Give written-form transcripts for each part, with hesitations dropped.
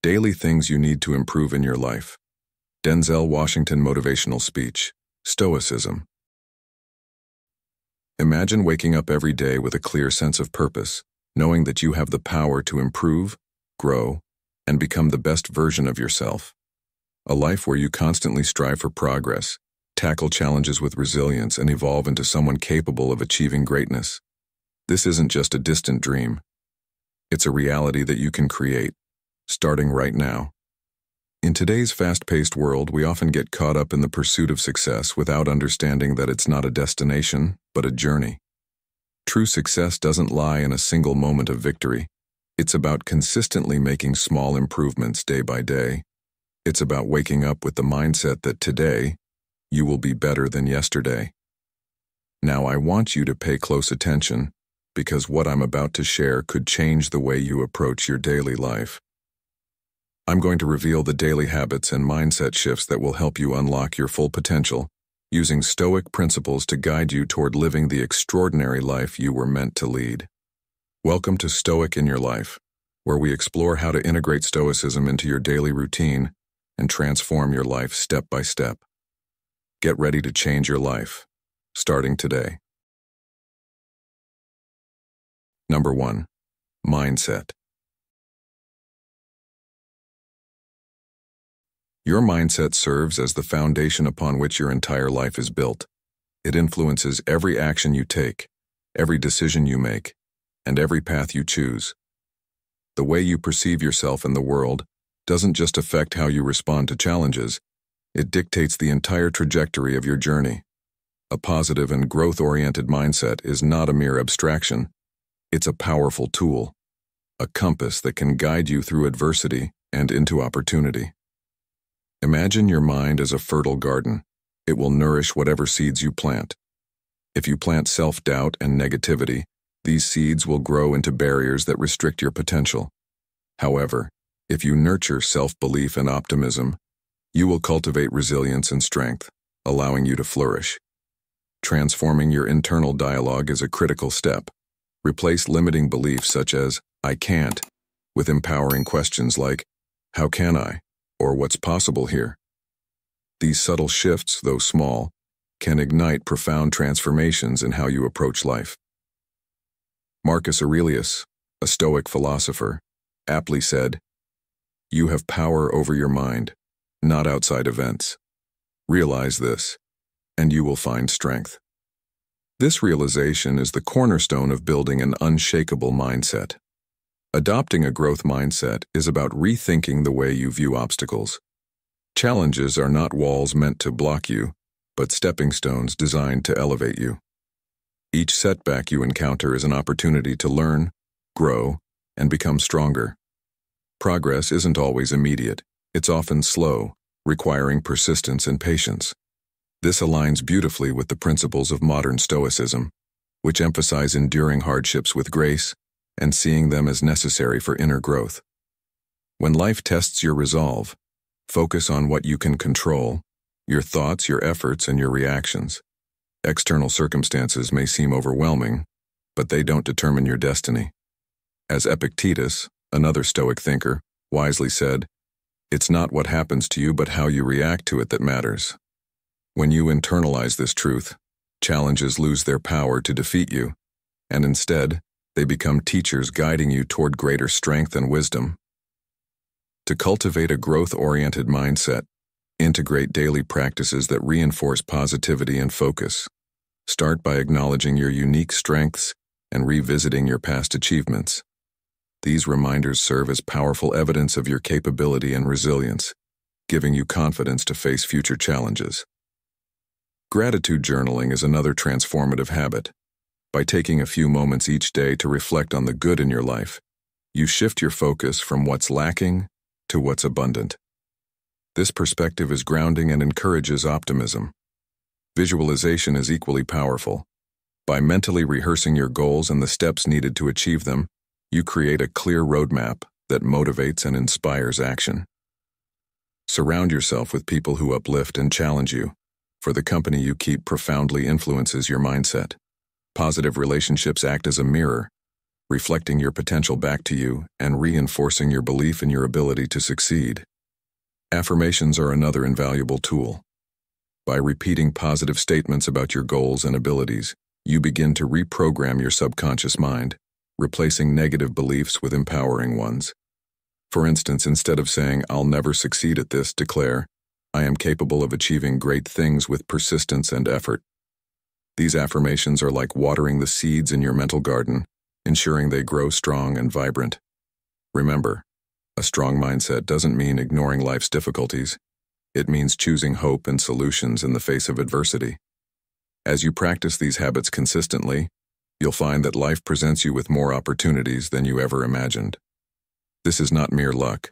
Daily things you need to improve in your life. Denzel Washington motivational speech. Stoicism. Imagine waking up every day with a clear sense of purpose, knowing that you have the power to improve, grow, and become the best version of yourself. A life where you constantly strive for progress, tackle challenges with resilience, and evolve into someone capable of achieving greatness. This isn't just a distant dream. It's a reality that you can create, starting right now. In today's fast-paced world, we often get caught up in the pursuit of success without understanding that it's not a destination, but a journey. True success doesn't lie in a single moment of victory. It's about consistently making small improvements day by day. It's about waking up with the mindset that today, you will be better than yesterday. Now, I want you to pay close attention, because what I'm about to share could change the way you approach your daily life. I'm going to reveal the daily habits and mindset shifts that will help you unlock your full potential, using Stoic principles to guide you toward living the extraordinary life you were meant to lead. Welcome to Stoic in Your Life, where we explore how to integrate Stoicism into your daily routine and transform your life step by step. Get ready to change your life, starting today. Number 1. Mindset. Your mindset serves as the foundation upon which your entire life is built. It influences every action you take, every decision you make, and every path you choose. The way you perceive yourself in the world doesn't just affect how you respond to challenges, it dictates the entire trajectory of your journey. A positive and growth-oriented mindset is not a mere abstraction. It's a powerful tool, a compass that can guide you through adversity and into opportunity. Imagine your mind as a fertile garden. It will nourish whatever seeds you plant. If you plant self-doubt and negativity, these seeds will grow into barriers that restrict your potential. However, if you nurture self-belief and optimism, you will cultivate resilience and strength, allowing you to flourish. Transforming your internal dialogue is a critical step. Replace limiting beliefs such as, "I can't," with empowering questions like, "How can I?" or "What's possible here?" These subtle shifts, though small, can ignite profound transformations in how you approach life. Marcus Aurelius, a Stoic philosopher, aptly said, "You have power over your mind, not outside events. Realize this, and you will find strength." This realization is the cornerstone of building an unshakable mindset. Adopting a growth mindset is about rethinking the way you view obstacles. Challenges are not walls meant to block you, but stepping stones designed to elevate you. Each setback you encounter is an opportunity to learn, grow, and become stronger. Progress isn't always immediate. It's often slow, requiring persistence and patience. This aligns beautifully with the principles of modern Stoicism, which emphasize enduring hardships with grace and seeing them as necessary for inner growth. When life tests your resolve, focus on what you can control: your thoughts, your efforts, and your reactions. External circumstances may seem overwhelming, but they don't determine your destiny. As Epictetus, another Stoic thinker, wisely said, "It's not what happens to you but how you react to it that matters." When you internalize this truth, challenges lose their power to defeat you, and instead, they become teachers guiding you toward greater strength and wisdom. To cultivate a growth-oriented mindset, integrate daily practices that reinforce positivity and focus. Start by acknowledging your unique strengths and revisiting your past achievements. These reminders serve as powerful evidence of your capability and resilience, giving you confidence to face future challenges. Gratitude journaling is another transformative habit. By taking a few moments each day to reflect on the good in your life, you shift your focus from what's lacking to what's abundant. This perspective is grounding and encourages optimism. Visualization is equally powerful. By mentally rehearsing your goals and the steps needed to achieve them, you create a clear roadmap that motivates and inspires action. Surround yourself with people who uplift and challenge you, for the company you keep profoundly influences your mindset. Positive relationships act as a mirror, reflecting your potential back to you and reinforcing your belief in your ability to succeed. Affirmations are another invaluable tool. By repeating positive statements about your goals and abilities, you begin to reprogram your subconscious mind, replacing negative beliefs with empowering ones. For instance, instead of saying, "I'll never succeed at this," declare, "I am capable of achieving great things with persistence and effort." These affirmations are like watering the seeds in your mental garden, ensuring they grow strong and vibrant. Remember, a strong mindset doesn't mean ignoring life's difficulties. It means choosing hope and solutions in the face of adversity. As you practice these habits consistently, you'll find that life presents you with more opportunities than you ever imagined. This is not mere luck.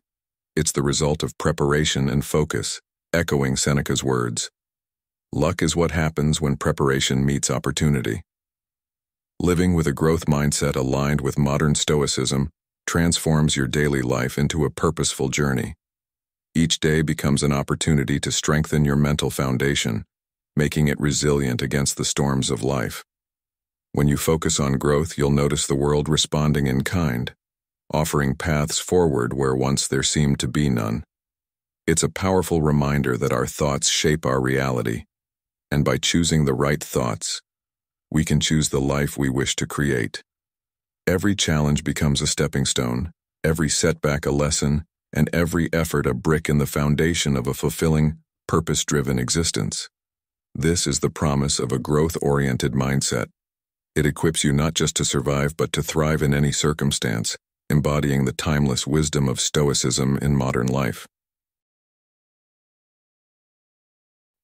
It's the result of preparation and focus, echoing Seneca's words. Luck is what happens when preparation meets opportunity. Living with a growth mindset aligned with modern Stoicism transforms your daily life into a purposeful journey. Each day becomes an opportunity to strengthen your mental foundation, making it resilient against the storms of life. When you focus on growth, you'll notice the world responding in kind, offering paths forward where once there seemed to be none. It's a powerful reminder that our thoughts shape our reality, and by choosing the right thoughts, we can choose the life we wish to create. Every challenge becomes a stepping stone, every setback a lesson, and every effort a brick in the foundation of a fulfilling, purpose-driven existence. This is the promise of a growth-oriented mindset. It equips you not just to survive but to thrive in any circumstance, embodying the timeless wisdom of Stoicism in modern life.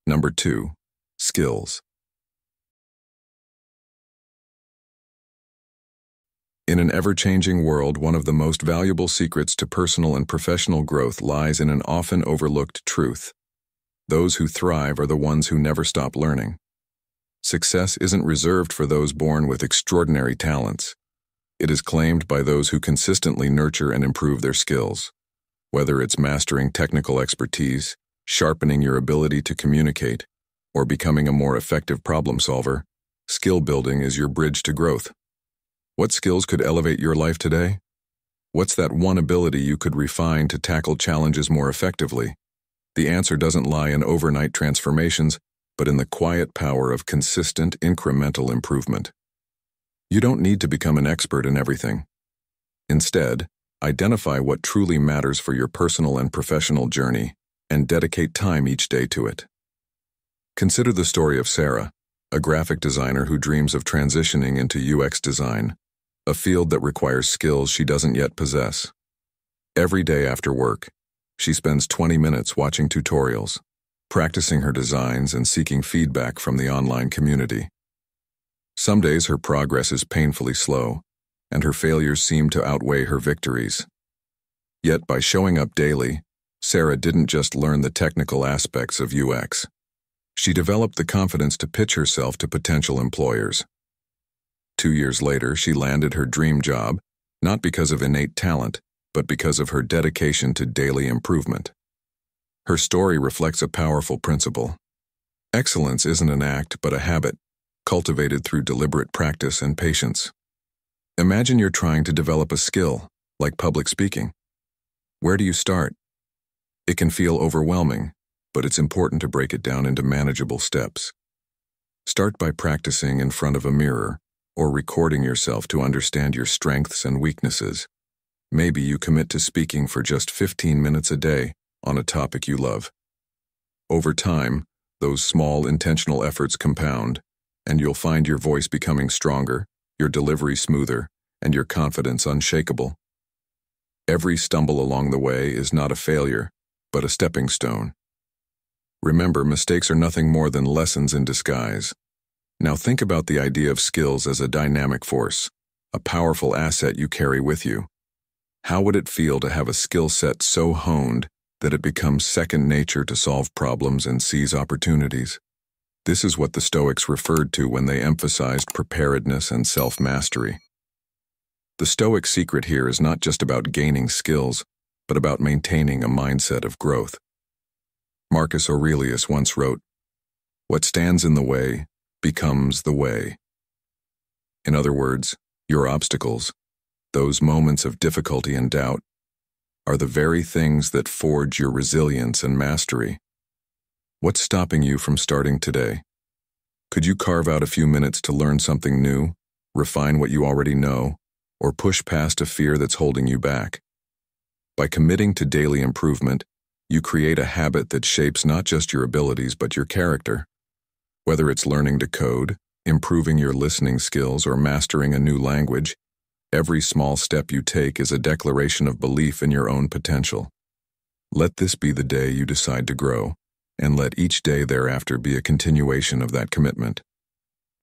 Number 2. Skills. In an ever-changing world, one of the most valuable secrets to personal and professional growth lies in an often overlooked truth. Those who thrive are the ones who never stop learning. Success isn't reserved for those born with extraordinary talents. It is claimed by those who consistently nurture and improve their skills. Whether it's mastering technical expertise, sharpening your ability to communicate, or becoming a more effective problem solver, skill building is your bridge to growth. What skills could elevate your life today? What's that one ability you could refine to tackle challenges more effectively? The answer doesn't lie in overnight transformations, but in the quiet power of consistent, incremental improvement. You don't need to become an expert in everything. Instead, identify what truly matters for your personal and professional journey, and dedicate time each day to it. Consider the story of Sarah, a graphic designer who dreams of transitioning into UX design, a field that requires skills she doesn't yet possess. Every day after work, she spends 20 minutes watching tutorials, practicing her designs and seeking feedback from the online community. Some days her progress is painfully slow, and her failures seem to outweigh her victories. Yet by showing up daily, Sarah didn't just learn the technical aspects of UX. She developed the confidence to pitch herself to potential employers. 2 years later, she landed her dream job, not because of innate talent, but because of her dedication to daily improvement. Her story reflects a powerful principle. Excellence isn't an act, but a habit, cultivated through deliberate practice and patience. Imagine you're trying to develop a skill, like public speaking. Where do you start? It can feel overwhelming, but it's important to break it down into manageable steps. Start by practicing in front of a mirror, or recording yourself to understand your strengths and weaknesses. Maybe you commit to speaking for just 15 minutes a day on a topic you love. Over time, those small intentional efforts compound, and you'll find your voice becoming stronger, your delivery smoother, and your confidence unshakable. Every stumble along the way is not a failure, but a stepping stone. Remember, mistakes are nothing more than lessons in disguise. Now think about the idea of skills as a dynamic force, a powerful asset you carry with you. How would it feel to have a skill set so honed that it becomes second nature to solve problems and seize opportunities? This is what the Stoics referred to when they emphasized preparedness and self-mastery. The Stoic secret here is not just about gaining skills, but about maintaining a mindset of growth. Marcus Aurelius once wrote, "What stands in the way becomes the way." In other words, your obstacles, those moments of difficulty and doubt, are the very things that forge your resilience and mastery. What's stopping you from starting today? Could you carve out a few minutes to learn something new, refine what you already know, or push past a fear that's holding you back? By committing to daily improvement, you create a habit that shapes not just your abilities but your character. Whether it's learning to code, improving your listening skills, or mastering a new language, every small step you take is a declaration of belief in your own potential. Let this be the day you decide to grow, and let each day thereafter be a continuation of that commitment.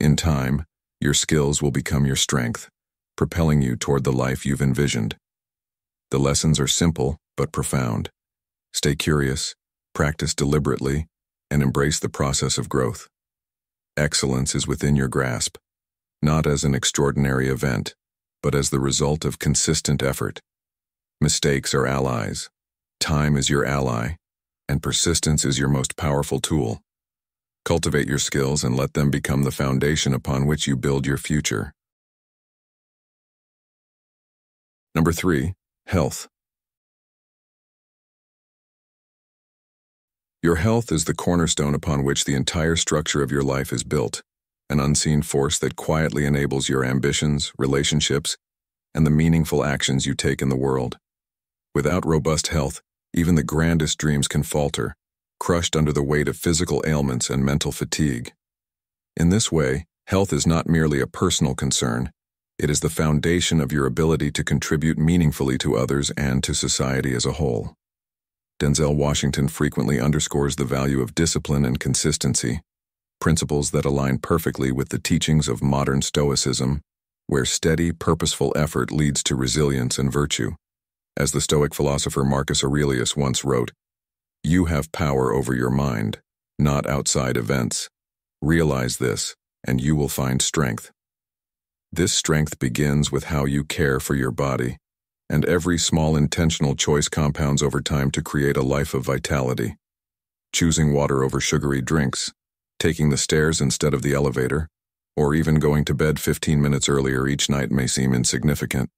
In time, your skills will become your strength, propelling you toward the life you've envisioned. The lessons are simple but profound. Stay curious, practice deliberately, and embrace the process of growth. Excellence is within your grasp, not as an extraordinary event, but as the result of consistent effort. Mistakes are allies, time is your ally, and persistence is your most powerful tool. Cultivate your skills and let them become the foundation upon which you build your future. Number 3, health. Your health is the cornerstone upon which the entire structure of your life is built, an unseen force that quietly enables your ambitions, relationships, and the meaningful actions you take in the world. Without robust health, even the grandest dreams can falter, crushed under the weight of physical ailments and mental fatigue. In this way, health is not merely a personal concern, it is the foundation of your ability to contribute meaningfully to others and to society as a whole. Denzel Washington frequently underscores the value of discipline and consistency, principles that align perfectly with the teachings of modern Stoicism, where steady, purposeful effort leads to resilience and virtue. As the Stoic philosopher Marcus Aurelius once wrote, "You have power over your mind, not outside events. Realize this, and you will find strength." This strength begins with how you care for your body, and every small intentional choice compounds over time to create a life of vitality. Choosing water over sugary drinks, taking the stairs instead of the elevator, or even going to bed 15 minutes earlier each night may seem insignificant,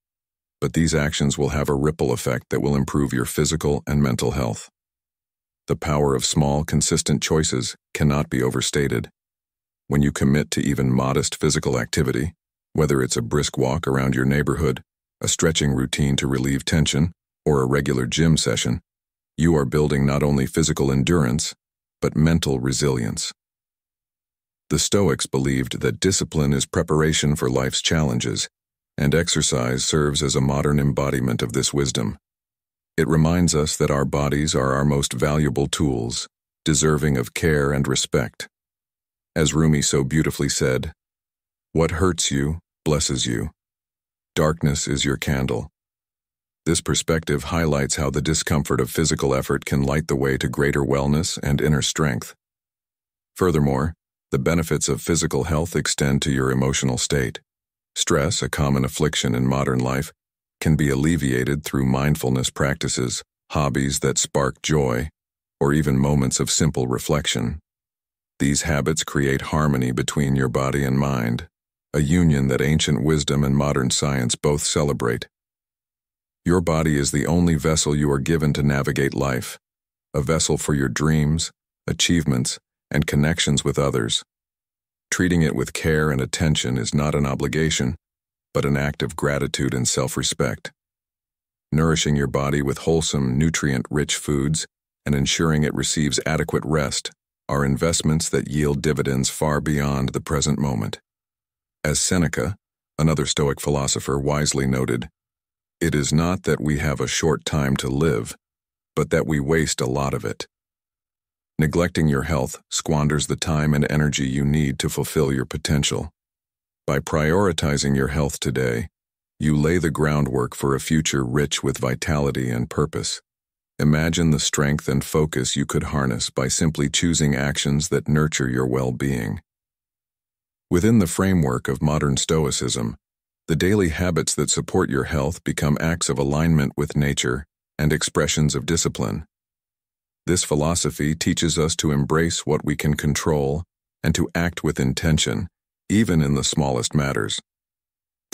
but these actions will have a ripple effect that will improve your physical and mental health. The power of small, consistent choices cannot be overstated. When you commit to even modest physical activity, whether it's a brisk walk around your neighborhood, a stretching routine to relieve tension, or a regular gym session, you are building not only physical endurance, but mental resilience. The Stoics believed that discipline is preparation for life's challenges, and exercise serves as a modern embodiment of this wisdom. It reminds us that our bodies are our most valuable tools, deserving of care and respect. As Rumi so beautifully said, "What hurts you blesses you. Darkness is your candle." This perspective highlights how the discomfort of physical effort can light the way to greater wellness and inner strength. Furthermore, the benefits of physical health extend to your emotional state. Stress, a common affliction in modern life, can be alleviated through mindfulness practices, hobbies that spark joy, or even moments of simple reflection. These habits create harmony between your body and mind, a union that ancient wisdom and modern science both celebrate. Your body is the only vessel you are given to navigate life, a vessel for your dreams, achievements, and connections with others. Treating it with care and attention is not an obligation, but an act of gratitude and self-respect. Nourishing your body with wholesome, nutrient-rich foods and ensuring it receives adequate rest are investments that yield dividends far beyond the present moment. As Seneca, another Stoic philosopher, wisely noted, "It is not that we have a short time to live, but that we waste a lot of it." Neglecting your health squanders the time and energy you need to fulfill your potential. By prioritizing your health today, you lay the groundwork for a future rich with vitality and purpose. Imagine the strength and focus you could harness by simply choosing actions that nurture your well-being. Within the framework of modern Stoicism, the daily habits that support your health become acts of alignment with nature and expressions of discipline. This philosophy teaches us to embrace what we can control and to act with intention, even in the smallest matters.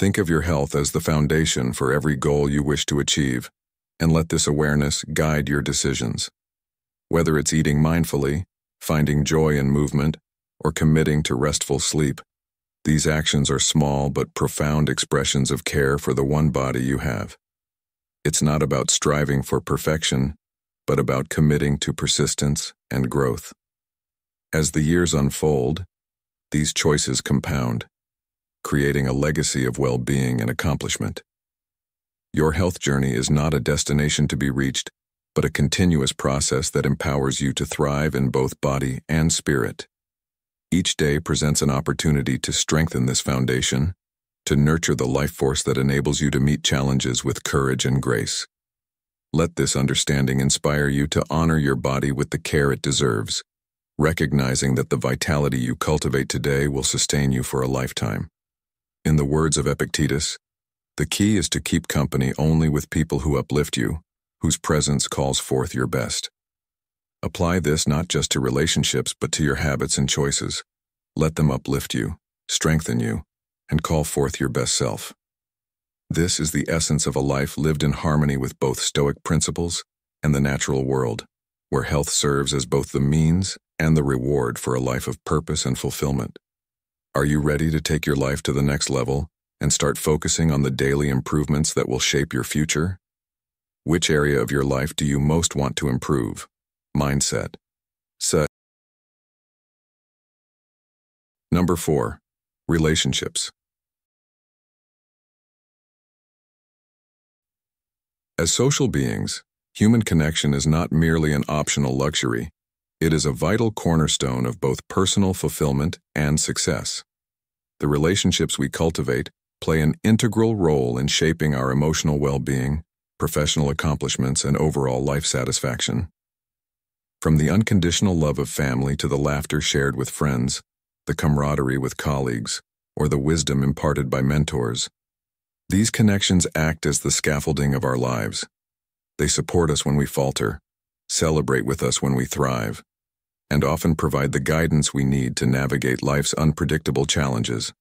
Think of your health as the foundation for every goal you wish to achieve, and let this awareness guide your decisions. Whether it's eating mindfully, finding joy in movement, or committing to restful sleep, these actions are small but profound expressions of care for the one body you have. It's not about striving for perfection, but about committing to persistence and growth. As the years unfold, these choices compound, creating a legacy of well-being and accomplishment. Your health journey is not a destination to be reached, but a continuous process that empowers you to thrive in both body and spirit. Each day presents an opportunity to strengthen this foundation, to nurture the life force that enables you to meet challenges with courage and grace. Let this understanding inspire you to honor your body with the care it deserves, recognizing that the vitality you cultivate today will sustain you for a lifetime. In the words of Epictetus, the key is to keep company only with people who uplift you, whose presence calls forth your best. Apply this not just to relationships but to your habits and choices. Let them uplift you, strengthen you, and call forth your best self. This is the essence of a life lived in harmony with both Stoic principles and the natural world, where health serves as both the means and the reward for a life of purpose and fulfillment. Are you ready to take your life to the next level and start focusing on the daily improvements that will shape your future? Which area of your life do you most want to improve? Mindset. Number 4. Relationships. As social beings, human connection is not merely an optional luxury. It is a vital cornerstone of both personal fulfillment and success. The relationships we cultivate play an integral role in shaping our emotional well-being, professional accomplishments, and overall life satisfaction. From the unconditional love of family to the laughter shared with friends, the camaraderie with colleagues, or the wisdom imparted by mentors, these connections act as the scaffolding of our lives. They support us when we falter, celebrate with us when we thrive, and often provide the guidance we need to navigate life's unpredictable challenges.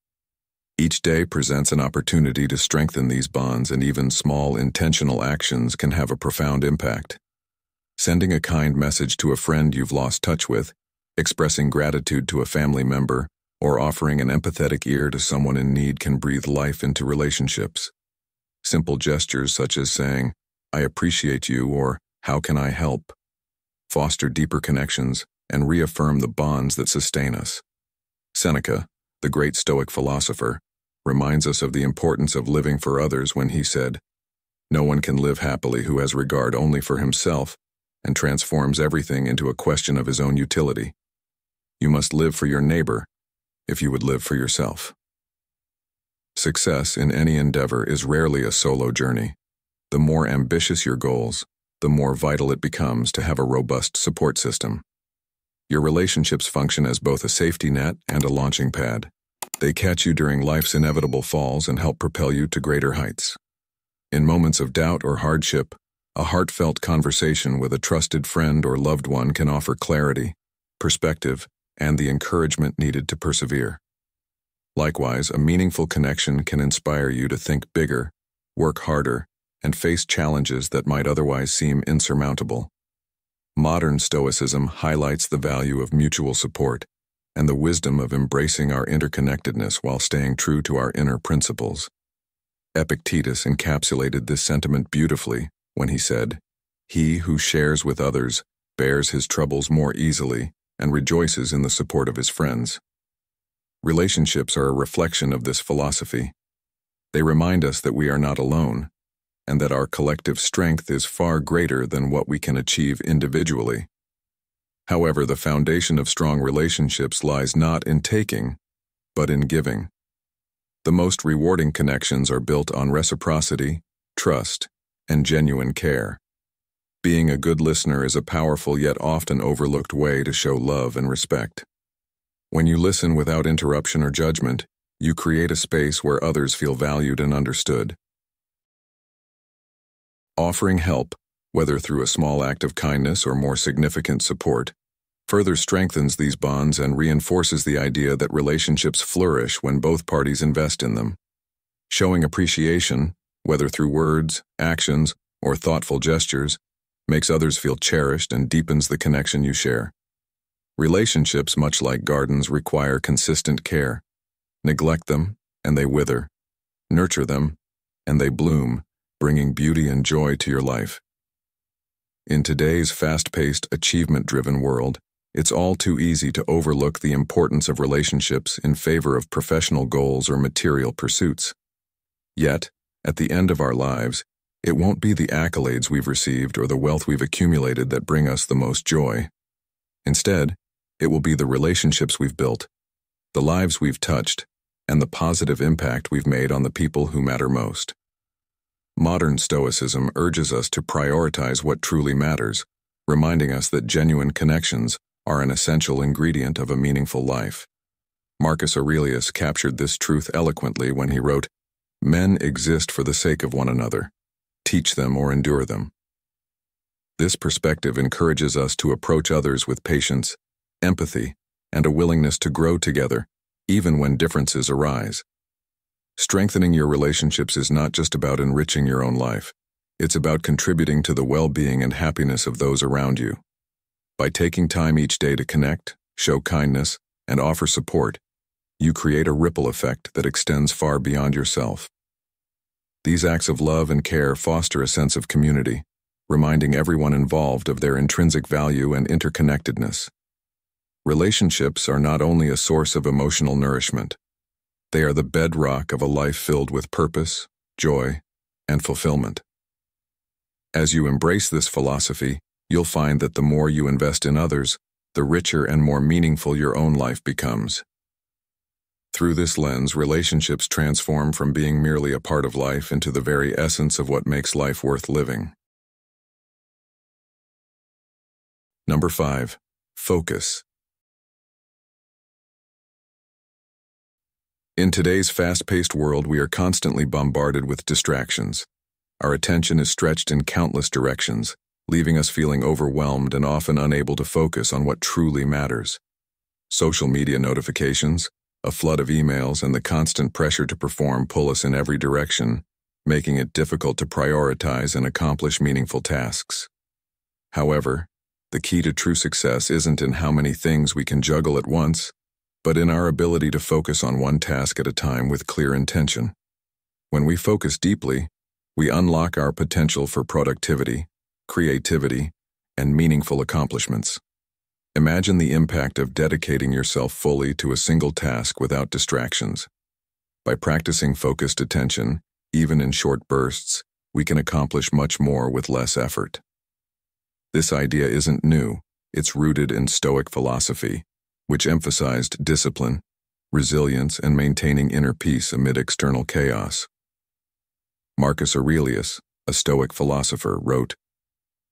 Each day presents an opportunity to strengthen these bonds, and even small intentional actions can have a profound impact. Sending a kind message to a friend you've lost touch with, expressing gratitude to a family member, or offering an empathetic ear to someone in need can breathe life into relationships. Simple gestures such as saying, "I appreciate you," or "How can I help?" foster deeper connections and reaffirm the bonds that sustain us. Seneca, the great Stoic philosopher, reminds us of the importance of living for others when he said, "No one can live happily who has regard only for himself and transforms everything into a question of his own utility. You must live for your neighbor if you would live for yourself." Success in any endeavor is rarely a solo journey. The more ambitious your goals, the more vital it becomes to have a robust support system. Your relationships function as both a safety net and a launching pad. They catch you during life's inevitable falls and help propel you to greater heights. In moments of doubt or hardship, a heartfelt conversation with a trusted friend or loved one can offer clarity, perspective, and the encouragement needed to persevere. Likewise, a meaningful connection can inspire you to think bigger, work harder, and face challenges that might otherwise seem insurmountable. Modern Stoicism highlights the value of mutual support and the wisdom of embracing our interconnectedness while staying true to our inner principles. Epictetus encapsulated this sentiment beautifully when he said, "He who shares with others bears his troubles more easily and rejoices in the support of his friends." Relationships are a reflection of this philosophy. They remind us that we are not alone, and that our collective strength is far greater than what we can achieve individually. However, the foundation of strong relationships lies not in taking, but in giving. The most rewarding connections are built on reciprocity, trust, and genuine care. Being a good listener is a powerful yet often overlooked way to show love and respect. When you listen without interruption or judgment, you create a space where others feel valued and understood. Offering help, whether through a small act of kindness or more significant support, further strengthens these bonds and reinforces the idea that relationships flourish when both parties invest in them. Showing appreciation, whether through words, actions, or thoughtful gestures, makes others feel cherished and deepens the connection you share. Relationships, much like gardens, require consistent care. Neglect them, and they wither. Nurture them, and they bloom, bringing beauty and joy to your life. In today's fast-paced, achievement-driven world, it's all too easy to overlook the importance of relationships in favor of professional goals or material pursuits. Yet, at the end of our lives, it won't be the accolades we've received or the wealth we've accumulated that bring us the most joy. Instead, it will be the relationships we've built, the lives we've touched, and the positive impact we've made on the people who matter most. Modern Stoicism urges us to prioritize what truly matters, reminding us that genuine connections are an essential ingredient of a meaningful life. Marcus Aurelius captured this truth eloquently when he wrote, "Men exist for the sake of one another. Teach them or endure them." This perspective encourages us to approach others with patience, empathy, and a willingness to grow together, even when differences arise. Strengthening your relationships is not just about enriching your own life. It's about contributing to the well-being and happiness of those around you. By taking time each day to connect, show kindness, and offer support, you create a ripple effect that extends far beyond yourself. These acts of love and care foster a sense of community, reminding everyone involved of their intrinsic value and interconnectedness. Relationships are not only a source of emotional nourishment, they are the bedrock of a life filled with purpose, joy, and fulfillment. As you embrace this philosophy, you'll find that the more you invest in others, the richer and more meaningful your own life becomes. Through this lens, relationships transform from being merely a part of life into the very essence of what makes life worth living. Number 5. Focus. In today's fast-paced world, we are constantly bombarded with distractions. Our attention is stretched in countless directions, leaving us feeling overwhelmed and often unable to focus on what truly matters. Social media notifications, a flood of emails, and the constant pressure to perform pull us in every direction, making it difficult to prioritize and accomplish meaningful tasks. However, the key to true success isn't in how many things we can juggle at once, but in our ability to focus on one task at a time with clear intention. When we focus deeply, we unlock our potential for productivity, creativity, and meaningful accomplishments. Imagine the impact of dedicating yourself fully to a single task without distractions. By practicing focused attention, even in short bursts, we can accomplish much more with less effort. This idea isn't new. It's rooted in Stoic philosophy, which emphasized discipline, resilience, and maintaining inner peace amid external chaos. Marcus Aurelius, a Stoic philosopher, wrote,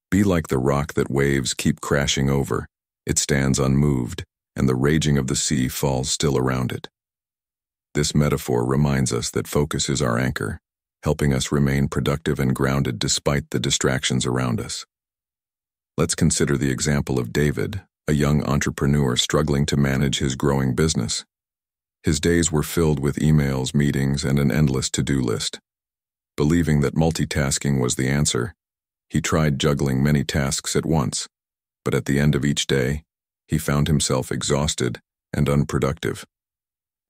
"Be like the rock that waves keep crashing over. It stands unmoved, and the raging of the sea falls still around it." This metaphor reminds us that focus is our anchor, helping us remain productive and grounded despite the distractions around us. Let's consider the example of David, a young entrepreneur struggling to manage his growing business. His days were filled with emails, meetings, and an endless to-do list. Believing that multitasking was the answer, he tried juggling many tasks at once, but at the end of each day, he found himself exhausted and unproductive.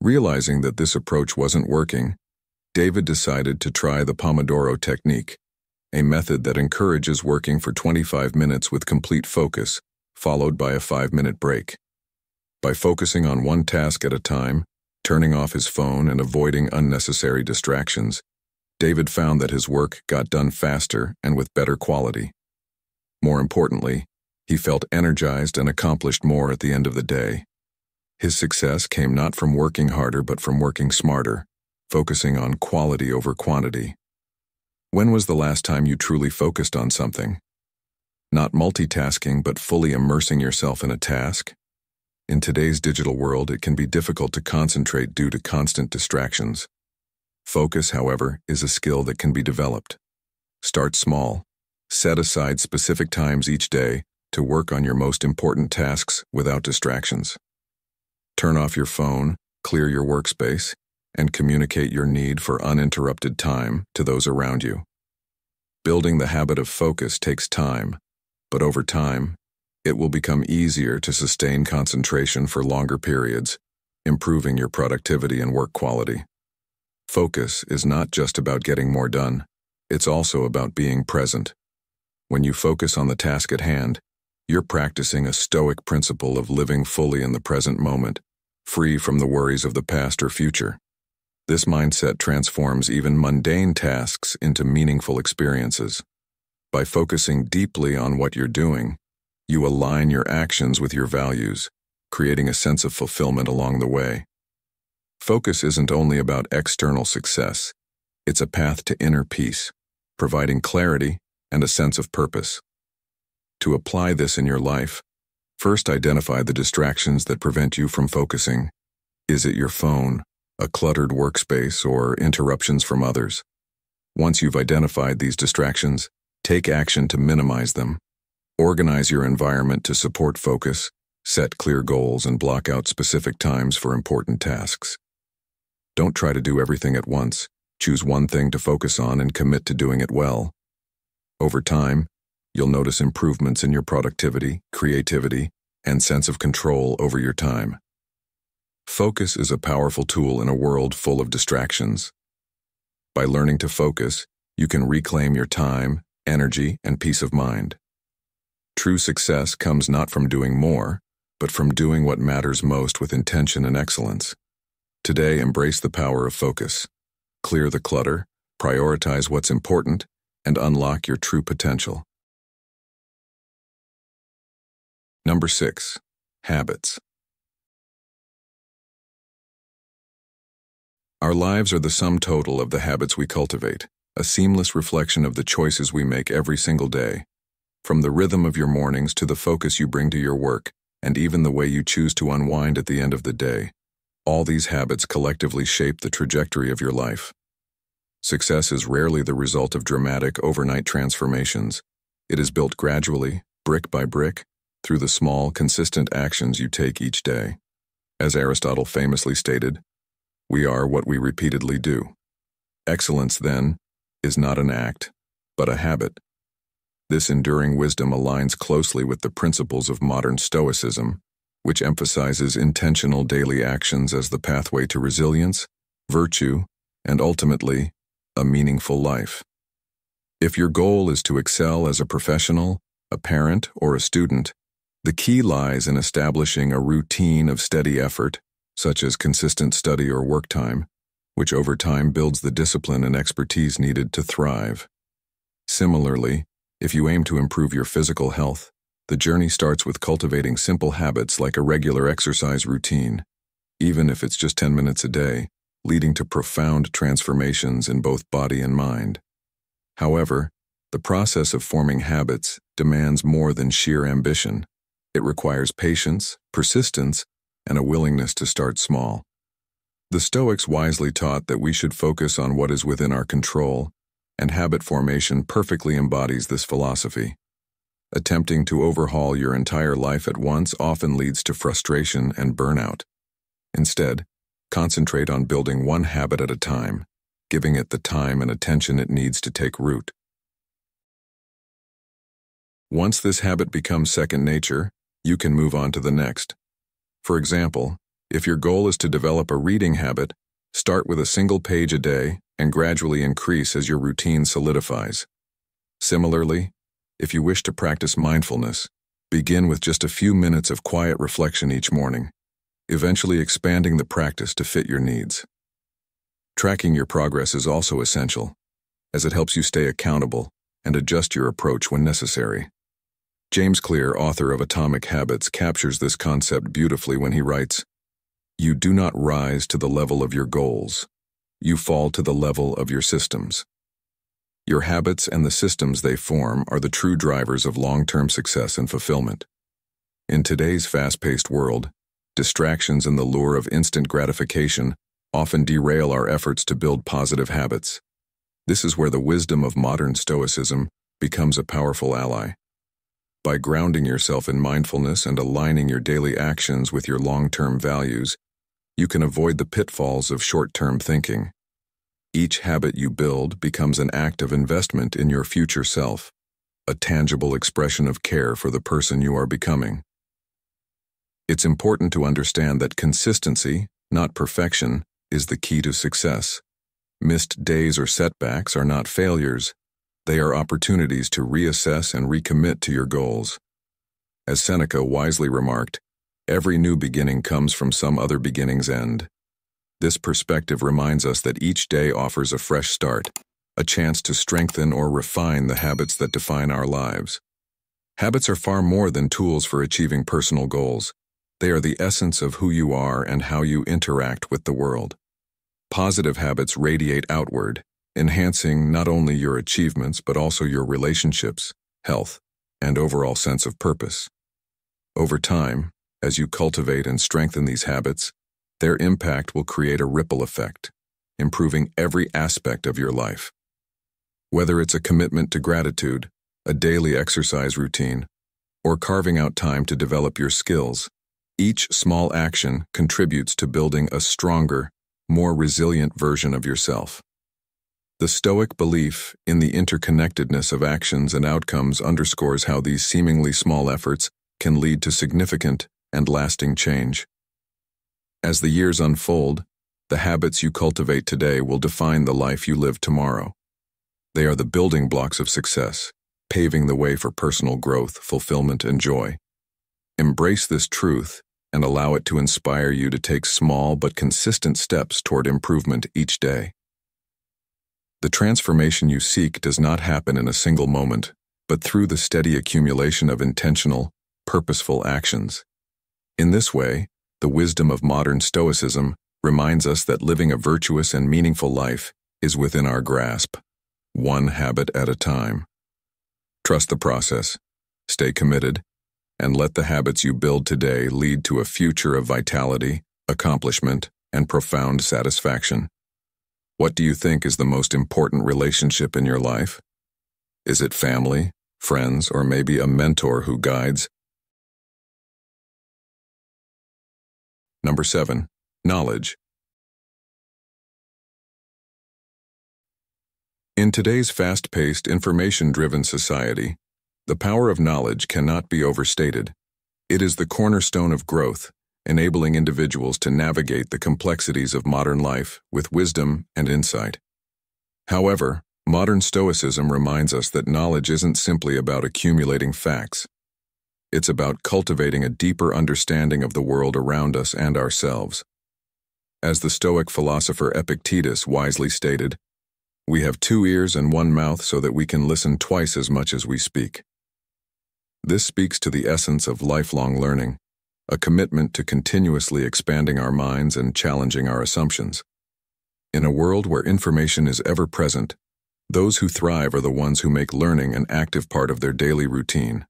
Realizing that this approach wasn't working, David decided to try the Pomodoro technique, a method that encourages working for 25 minutes with complete focus, followed by a 5-minute break. By focusing on one task at a time, turning off his phone, and avoiding unnecessary distractions, David found that his work got done faster and with better quality. More importantly, he felt energized and accomplished more at the end of the day. His success came not from working harder but from working smarter, focusing on quality over quantity. When was the last time you truly focused on something? Not multitasking, but fully immersing yourself in a task? In today's digital world, it can be difficult to concentrate due to constant distractions. Focus, however, is a skill that can be developed. Start small. Set aside specific times each day to work on your most important tasks without distractions. Turn off your phone, clear your workspace, and communicate your need for uninterrupted time to those around you. Building the habit of focus takes time, but over time, it will become easier to sustain concentration for longer periods, improving your productivity and work quality. Focus is not just about getting more done, it's also about being present. When you focus on the task at hand, you're practicing a Stoic principle of living fully in the present moment, free from the worries of the past or future. This mindset transforms even mundane tasks into meaningful experiences. By focusing deeply on what you're doing, you align your actions with your values, creating a sense of fulfillment along the way. Focus isn't only about external success, it's a path to inner peace, providing clarity and a sense of purpose. To apply this in your life, first identify the distractions that prevent you from focusing. Is it your phone, a cluttered workspace, or interruptions from others? Once you've identified these distractions, take action to minimize them. Organize your environment to support focus, set clear goals, and block out specific times for important tasks. Don't try to do everything at once. Choose one thing to focus on and commit to doing it well. Over time, you'll notice improvements in your productivity, creativity, and sense of control over your time. Focus is a powerful tool in a world full of distractions. By learning to focus, you can reclaim your time, energy, and peace of mind. True success comes not from doing more, but from doing what matters most with intention and excellence. Today, embrace the power of focus. Clear the clutter, prioritize what's important, and unlock your true potential. Number 6. Habits. Our lives are the sum total of the habits we cultivate, a seamless reflection of the choices we make every single day. From the rhythm of your mornings to the focus you bring to your work, and even the way you choose to unwind at the end of the day, all these habits collectively shape the trajectory of your life. Success is rarely the result of dramatic overnight transformations. It is built gradually, brick by brick, through the small, consistent actions you take each day. As Aristotle famously stated, we are what we repeatedly do. Excellence, then, is not an act, but a habit. This enduring wisdom aligns closely with the principles of modern Stoicism, which emphasizes intentional daily actions as the pathway to resilience, virtue, and ultimately, a meaningful life. If your goal is to excel as a professional, a parent, or a student, the key lies in establishing a routine of steady effort, such as consistent study or work time, which over time builds the discipline and expertise needed to thrive. Similarly, if you aim to improve your physical health, the journey starts with cultivating simple habits like a regular exercise routine, even if it's just 10 minutes a day, leading to profound transformations in both body and mind. However, the process of forming habits demands more than sheer ambition. It requires patience, persistence, and a willingness to start small. The Stoics wisely taught that we should focus on what is within our control, and habit formation perfectly embodies this philosophy. Attempting to overhaul your entire life at once often leads to frustration and burnout. Instead, concentrate on building one habit at a time, giving it the time and attention it needs to take root. Once this habit becomes second nature, you can move on to the next. For example, if your goal is to develop a reading habit, start with a single page a day and gradually increase as your routine solidifies. Similarly, if you wish to practice mindfulness, begin with just a few minutes of quiet reflection each morning, eventually expanding the practice to fit your needs. Tracking your progress is also essential, as it helps you stay accountable and adjust your approach when necessary. James Clear, author of Atomic Habits, captures this concept beautifully when he writes, "You do not rise to the level of your goals. You fall to the level of your systems." Your habits and the systems they form are the true drivers of long-term success and fulfillment. In today's fast-paced world, distractions and the lure of instant gratification often derail our efforts to build positive habits. This is where the wisdom of modern Stoicism becomes a powerful ally. By grounding yourself in mindfulness and aligning your daily actions with your long-term values, you can avoid the pitfalls of short-term thinking. Each habit you build becomes an act of investment in your future self, a tangible expression of care for the person you are becoming. It's important to understand that consistency, not perfection, is the key to success. Missed days or setbacks are not failures. They are opportunities to reassess and recommit to your goals. As Seneca wisely remarked, every new beginning comes from some other beginning's end. This perspective reminds us that each day offers a fresh start, a chance to strengthen or refine the habits that define our lives. Habits are far more than tools for achieving personal goals. They are the essence of who you are and how you interact with the world. Positive habits radiate outward, enhancing not only your achievements but also your relationships, health, and overall sense of purpose. Over time, as you cultivate and strengthen these habits, their impact will create a ripple effect, improving every aspect of your life. Whether it's a commitment to gratitude, a daily exercise routine, or carving out time to develop your skills, each small action contributes to building a stronger, more resilient version of yourself. The Stoic belief in the interconnectedness of actions and outcomes underscores how these seemingly small efforts can lead to significant and lasting change. As the years unfold, the habits you cultivate today will define the life you live tomorrow. They are the building blocks of success, paving the way for personal growth, fulfillment, and joy. Embrace this truth and allow it to inspire you to take small but consistent steps toward improvement each day. The transformation you seek does not happen in a single moment, but through the steady accumulation of intentional, purposeful actions. In this way, the wisdom of modern Stoicism reminds us that living a virtuous and meaningful life is within our grasp, one habit at a time. Trust the process, stay committed, and let the habits you build today lead to a future of vitality, accomplishment, and profound satisfaction. What do you think is the most important relationship in your life? Is it family, friends, or maybe a mentor who guides? Number 7. Knowledge. In today's fast-paced, information-driven society, the power of knowledge cannot be overstated. It is the cornerstone of growth, enabling individuals to navigate the complexities of modern life with wisdom and insight. However, modern Stoicism reminds us that knowledge isn't simply about accumulating facts. It's about cultivating a deeper understanding of the world around us and ourselves. As the Stoic philosopher Epictetus wisely stated, "We have 2 ears and 1 mouth so that we can listen twice as much as we speak." This speaks to the essence of lifelong learning, a commitment to continuously expanding our minds and challenging our assumptions. In a world where information is ever present, those who thrive are the ones who make learning an active part of their daily routine.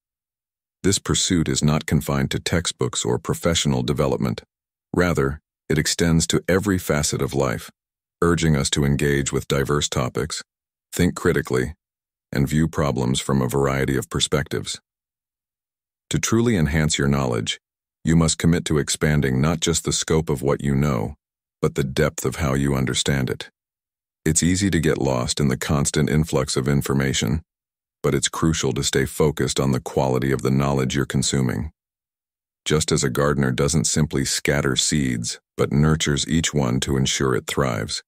This pursuit is not confined to textbooks or professional development. Rather, it extends to every facet of life, urging us to engage with diverse topics, think critically, and view problems from a variety of perspectives. To truly enhance your knowledge, you must commit to expanding not just the scope of what you know, but the depth of how you understand it. It's easy to get lost in the constant influx of information, but it's crucial to stay focused on the quality of the knowledge you're consuming. Just as a gardener doesn't simply scatter seeds, but nurtures each one to ensure it thrives,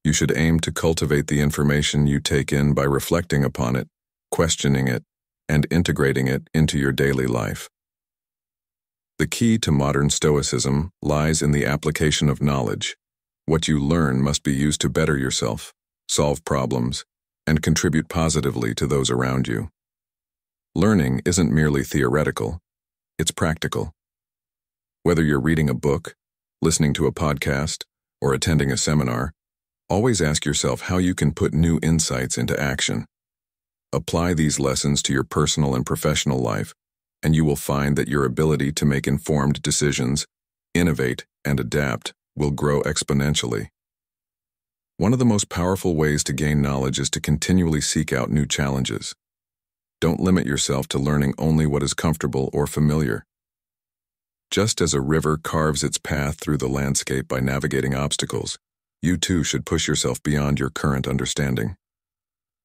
you should aim to cultivate the information you take in by reflecting upon it, questioning it, and integrating it into your daily life. The key to modern Stoicism lies in the application of knowledge. What you learn must be used to better yourself, solve problems, and contribute positively to those around you. Learning isn't merely theoretical, it's practical. Whether you're reading a book, listening to a podcast, or attending a seminar, always ask yourself how you can put new insights into action. Apply these lessons to your personal and professional life, and you will find that your ability to make informed decisions, innovate, and adapt will grow exponentially. One of the most powerful ways to gain knowledge is to continually seek out new challenges. Don't limit yourself to learning only what is comfortable or familiar. Just as a river carves its path through the landscape by navigating obstacles, you too should push yourself beyond your current understanding.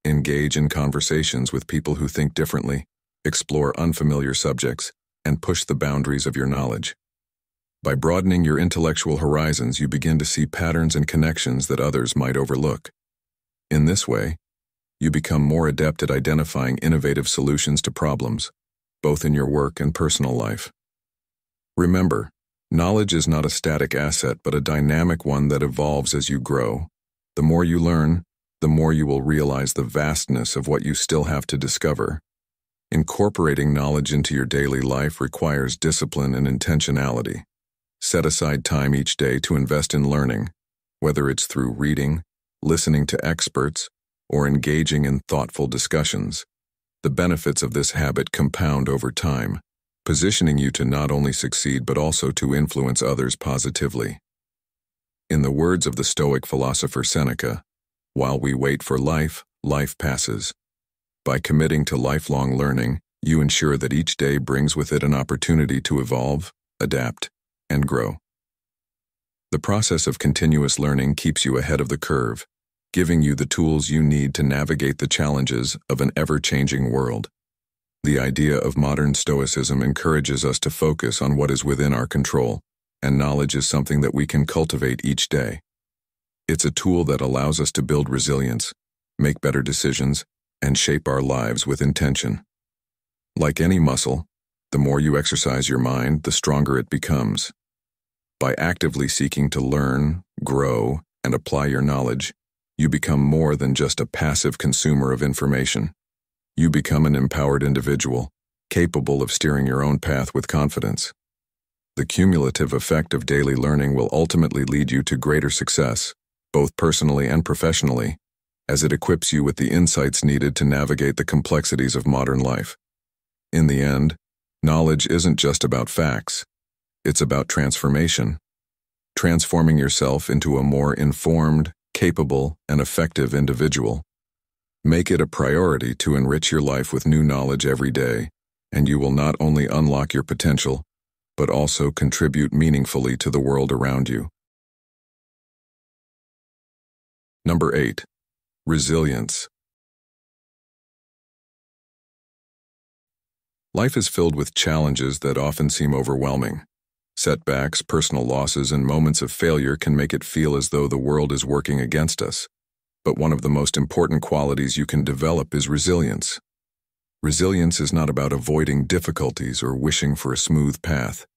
Engage in conversations with people who think differently, explore unfamiliar subjects, and push the boundaries of your knowledge. By broadening your intellectual horizons, you begin to see patterns and connections that others might overlook. In this way, you become more adept at identifying innovative solutions to problems, both in your work and personal life. Remember, knowledge is not a static asset, but a dynamic one that evolves as you grow. The more you learn, the more you will realize the vastness of what you still have to discover. Incorporating knowledge into your daily life requires discipline and intentionality. Set aside time each day to invest in learning, whether it's through reading, listening to experts, or engaging in thoughtful discussions. The benefits of this habit compound over time, positioning you to not only succeed but also to influence others positively. In the words of the Stoic philosopher Seneca, "While we wait for life, life passes." By committing to lifelong learning, you ensure that each day brings with it an opportunity to evolve, adapt, and grow. The process of continuous learning keeps you ahead of the curve, giving you the tools you need to navigate the challenges of an ever-changing world. The idea of modern Stoicism encourages us to focus on what is within our control, and knowledge is something that we can cultivate each day. It's a tool that allows us to build resilience, make better decisions, and shape our lives with intention. Like any muscle, the more you exercise your mind, the stronger it becomes. By actively seeking to learn, grow, and apply your knowledge, you become more than just a passive consumer of information. You become an empowered individual, capable of steering your own path with confidence. The cumulative effect of daily learning will ultimately lead you to greater success, both personally and professionally, as it equips you with the insights needed to navigate the complexities of modern life. In the end, knowledge isn't just about facts. It's about transformation. Transforming yourself into a more informed, capable, and effective individual. Make it a priority to enrich your life with new knowledge every day, and you will not only unlock your potential, but also contribute meaningfully to the world around you. Number 8. Resilience. Life is filled with challenges that often seem overwhelming. Setbacks, personal losses, and moments of failure can make it feel as though the world is working against us. But one of the most important qualities you can develop is resilience. Resilience is not about avoiding difficulties or wishing for a smooth path.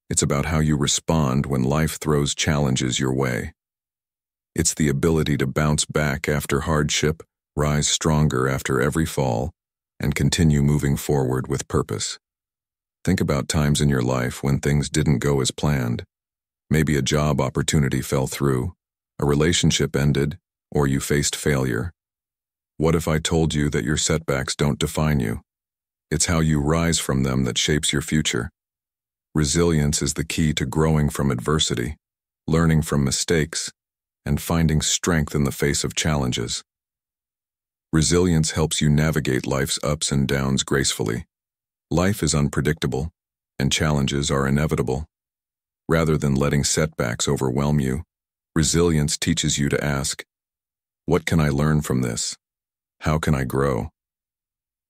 It's about how you respond when life throws challenges your way. It's the ability to bounce back after hardship, rise stronger after every fall, and continue moving forward with purpose. Think about times in your life when things didn't go as planned. Maybe a job opportunity fell through, a relationship ended, or you faced failure. What if I told you that your setbacks don't define you? It's how you rise from them that shapes your future. Resilience is the key to growing from adversity, learning from mistakes, and finding strength in the face of challenges. Resilience helps you navigate life's ups and downs gracefully. Life is unpredictable, and challenges are inevitable. Rather than letting setbacks overwhelm you, resilience teaches you to ask, "What can I learn from this? How can I grow?"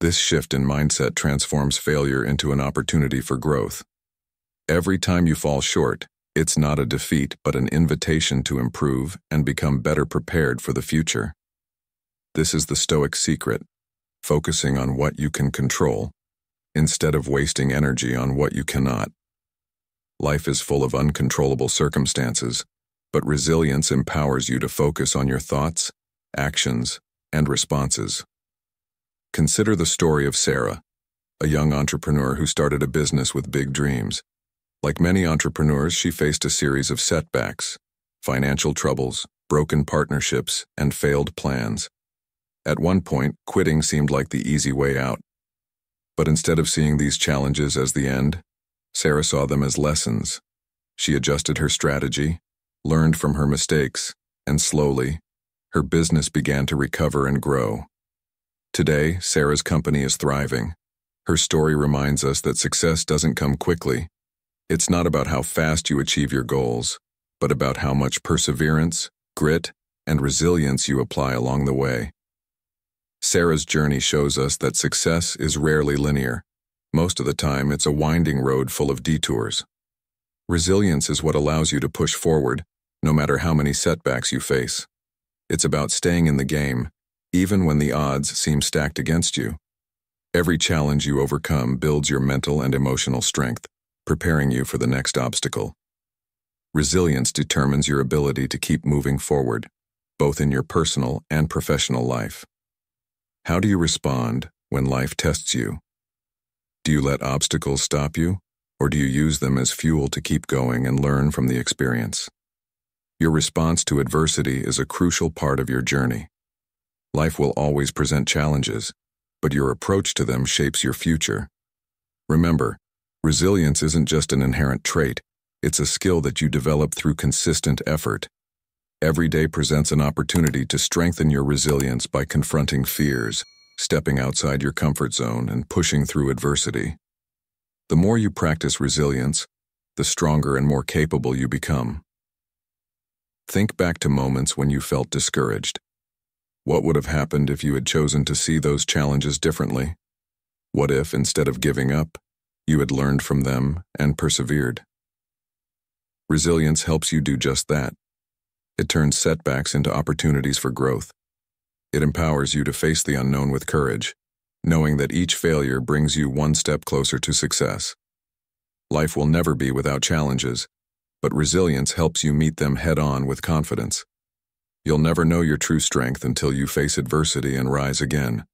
This shift in mindset transforms failure into an opportunity for growth. Every time you fall short, it's not a defeat but an invitation to improve and become better prepared for the future. This is the Stoic secret, focusing on what you can control, instead of wasting energy on what you cannot. Life is full of uncontrollable circumstances, but resilience empowers you to focus on your thoughts, actions, and responses. Consider the story of Sarah, a young entrepreneur who started a business with big dreams. Like many entrepreneurs, she faced a series of setbacks, financial troubles, broken partnerships, and failed plans. At one point, quitting seemed like the easy way out. But instead of seeing these challenges as the end, Sarah saw them as lessons. She adjusted her strategy, learned from her mistakes, and slowly, her business began to recover and grow. Today, Sarah's company is thriving. Her story reminds us that success doesn't come quickly, It's not about how fast you achieve your goals, but about how much perseverance, grit, and resilience you apply along the way. Sarah's journey shows us that success is rarely linear. Most of the time, it's a winding road full of detours. Resilience is what allows you to push forward, no matter how many setbacks you face. It's about staying in the game, even when the odds seem stacked against you. Every challenge you overcome builds your mental and emotional strength, preparing you for the next obstacle. Resilience determines your ability to keep moving forward, both in your personal and professional life. How do you respond when life tests you? Do you let obstacles stop you, or do you use them as fuel to keep going and learn from the experience? Your response to adversity is a crucial part of your journey. Life will always present challenges, but your approach to them shapes your future. Remember, resilience isn't just an inherent trait, it's a skill that you develop through consistent effort. Every day presents an opportunity to strengthen your resilience by confronting fears, stepping outside your comfort zone, and pushing through adversity. The more you practice resilience, the stronger and more capable you become. Think back to moments when you felt discouraged. What would have happened if you had chosen to see those challenges differently? What if, instead of giving up, you had learned from them and persevered? Resilience helps you do just that. It turns setbacks into opportunities for growth. It empowers you to face the unknown with courage, knowing that each failure brings you one step closer to success. Life will never be without challenges, but resilience helps you meet them head-on with confidence. You'll never know your true strength until you face adversity and rise again.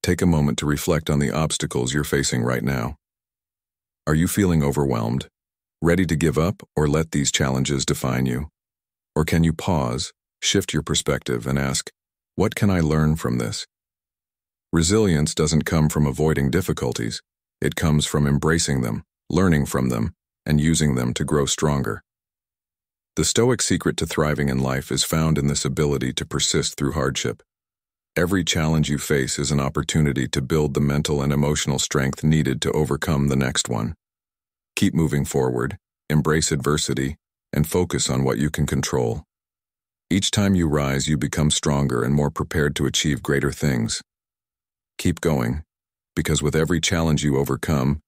Take a moment to reflect on the obstacles you're facing right now. Are you feeling overwhelmed, ready to give up, or let these challenges define you? Or can you pause, shift your perspective, and ask, what can I learn from this? Resilience doesn't come from avoiding difficulties. It comes from embracing them, learning from them, and using them to grow stronger. The Stoic secret to thriving in life is found in this ability to persist through hardship. Every challenge you face is an opportunity to build the mental and emotional strength needed to overcome the next one. Keep moving forward, embrace adversity, and focus on what you can control. Each time you rise, you become stronger and more prepared to achieve greater things. Keep going, because with every challenge you overcome,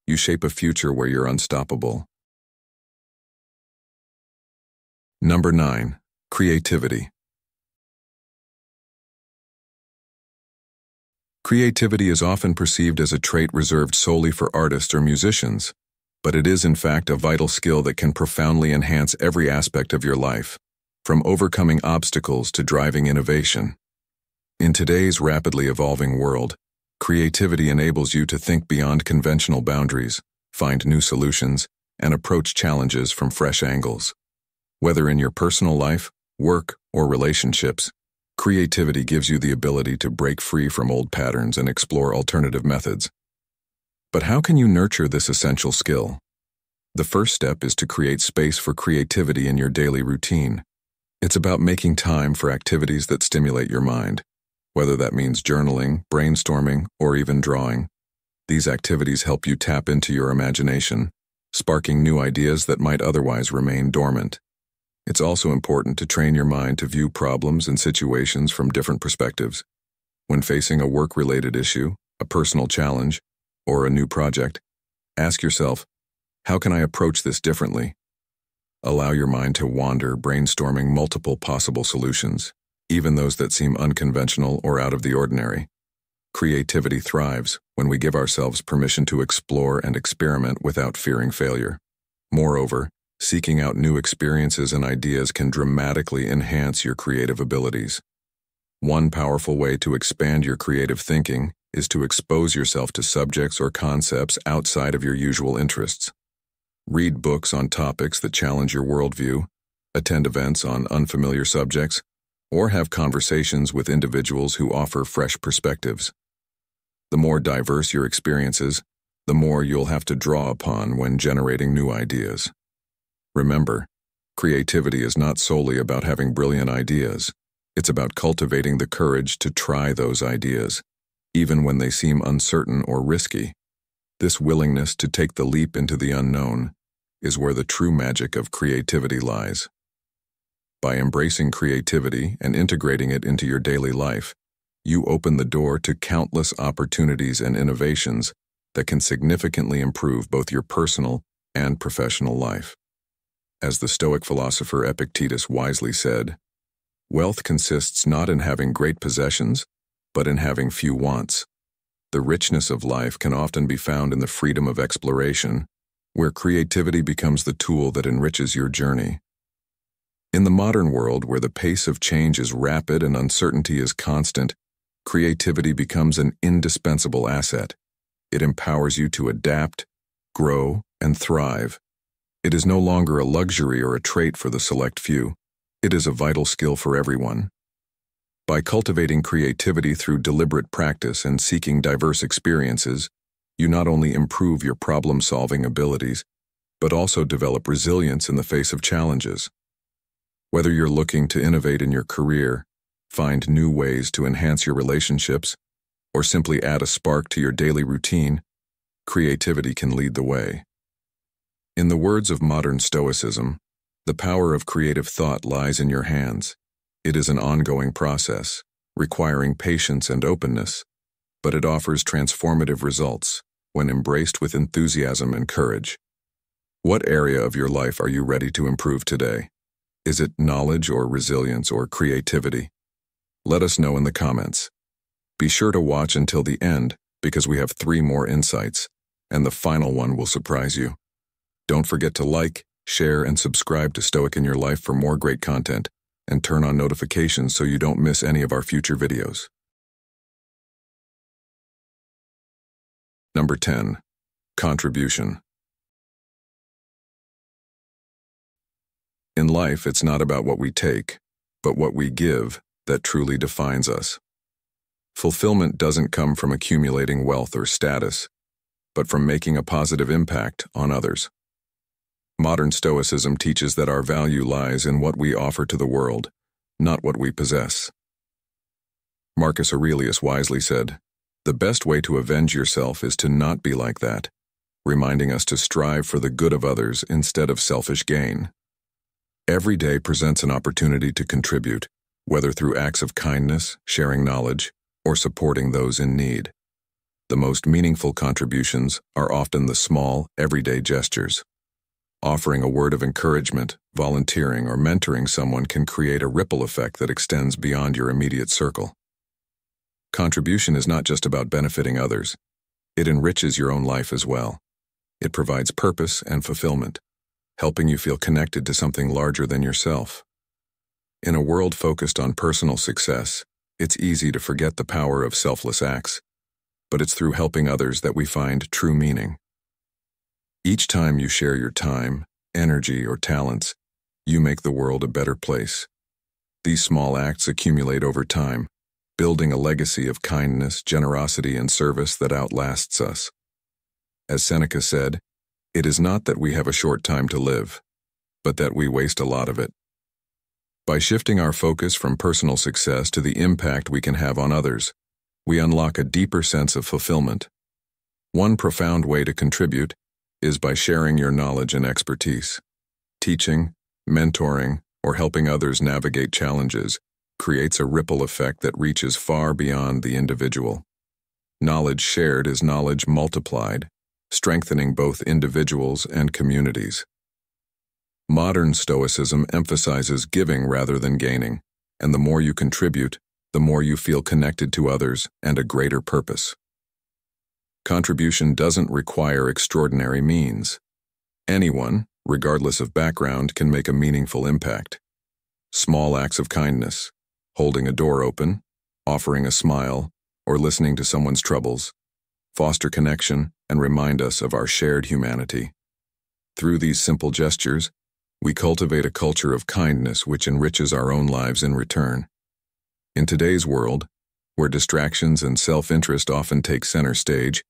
you shape a future where you're unstoppable. Number 9. Creativity. Creativity is often perceived as a trait reserved solely for artists or musicians, but it is in fact a vital skill that can profoundly enhance every aspect of your life, from overcoming obstacles to driving innovation. In today's rapidly evolving world, creativity enables you to think beyond conventional boundaries, find new solutions, and approach challenges from fresh angles. Whether in your personal life, work, or relationships, creativity gives you the ability to break free from old patterns and explore alternative methods. But how can you nurture this essential skill? The first step is to create space for creativity in your daily routine. It's about making time for activities that stimulate your mind, whether that means journaling, brainstorming, or even drawing. These activities help you tap into your imagination, sparking new ideas that might otherwise remain dormant. It's also important to train your mind to view problems and situations from different perspectives. When facing a work-related issue, a personal challenge, or a new project, ask yourself, how can I approach this differently? Allow your mind to wander, brainstorming multiple possible solutions, even those that seem unconventional or out of the ordinary. Creativity thrives when we give ourselves permission to explore and experiment without fearing failure. Moreover, seeking out new experiences and ideas can dramatically enhance your creative abilities. One powerful way to expand your creative thinking is to expose yourself to subjects or concepts outside of your usual interests. Read books on topics that challenge your worldview, attend events on unfamiliar subjects, or have conversations with individuals who offer fresh perspectives. The more diverse your experiences, the more you'll have to draw upon when generating new ideas. Remember, creativity is not solely about having brilliant ideas. It's about cultivating the courage to try those ideas, even when they seem uncertain or risky. This willingness to take the leap into the unknown is where the true magic of creativity lies. By embracing creativity and integrating it into your daily life, you open the door to countless opportunities and innovations that can significantly improve both your personal and professional life. As the Stoic philosopher Epictetus wisely said, "Wealth consists not in having great possessions, but in having few wants." The richness of life can often be found in the freedom of exploration, where creativity becomes the tool that enriches your journey. In the modern world, where the pace of change is rapid and uncertainty is constant, creativity becomes an indispensable asset. It empowers you to adapt, grow, and thrive. It is no longer a luxury or a trait for the select few. It is a vital skill for everyone. By cultivating creativity through deliberate practice and seeking diverse experiences, you not only improve your problem-solving abilities, but also develop resilience in the face of challenges. Whether you're looking to innovate in your career, find new ways to enhance your relationships, or simply add a spark to your daily routine, creativity can lead the way. In the words of modern Stoicism, the power of creative thought lies in your hands. It is an ongoing process, requiring patience and openness, but it offers transformative results when embraced with enthusiasm and courage. What area of your life are you ready to improve today? Is it knowledge or resilience or creativity? Let us know in the comments. Be sure to watch until the end because we have 3 more insights, and the final one will surprise you. Don't forget to like, share, and subscribe to Stoic in Your Life for more great content, and turn on notifications so you don't miss any of our future videos. Number 10. Contribution. In life, it's not about what we take, but what we give that truly defines us. Fulfillment doesn't come from accumulating wealth or status, but from making a positive impact on others. Modern Stoicism teaches that our value lies in what we offer to the world, not what we possess. Marcus Aurelius wisely said, "The best way to avenge yourself is to not be like that," reminding us to strive for the good of others instead of selfish gain. Every day presents an opportunity to contribute, whether through acts of kindness, sharing knowledge, or supporting those in need. The most meaningful contributions are often the small, everyday gestures. Offering a word of encouragement, volunteering, or mentoring someone can create a ripple effect that extends beyond your immediate circle. Contribution is not just about benefiting others. It enriches your own life as well. It provides purpose and fulfillment, helping you feel connected to something larger than yourself. In a world focused on personal success, it's easy to forget the power of selfless acts, but it's through helping others that we find true meaning. Each time you share your time, energy, or talents, you make the world a better place. These small acts accumulate over time, building a legacy of kindness, generosity, and service that outlasts us. As Seneca said, "It is not that we have a short time to live, but that we waste a lot of it." By shifting our focus from personal success to the impact we can have on others, we unlock a deeper sense of fulfillment. One profound way to contribute is by sharing your knowledge and expertise. Teaching, mentoring, or helping others navigate challenges creates a ripple effect that reaches far beyond the individual. Knowledge shared is knowledge multiplied, strengthening both individuals and communities. Modern Stoicism emphasizes giving rather than gaining, and the more you contribute, the more you feel connected to others and a greater purpose. Contribution doesn't require extraordinary means. Anyone, regardless of background, can make a meaningful impact. Small acts of kindness, holding a door open, offering a smile, or listening to someone's troubles, foster connection and remind us of our shared humanity. Through these simple gestures, we cultivate a culture of kindness which enriches our own lives in return. In today's world, where distractions and self-interest often take center stage,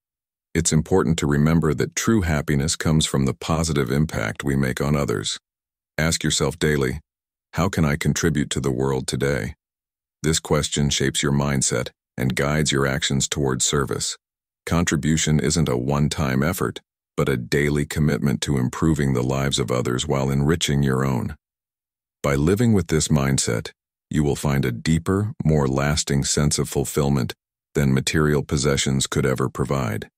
it's important to remember that true happiness comes from the positive impact we make on others. Ask yourself daily, how can I contribute to the world today? This question shapes your mindset and guides your actions towards service. Contribution isn't a one-time effort. but a daily commitment to improving the lives of others while enriching your own. By living with this mindset, you will find a deeper, more lasting sense of fulfillment than material possessions could ever provide.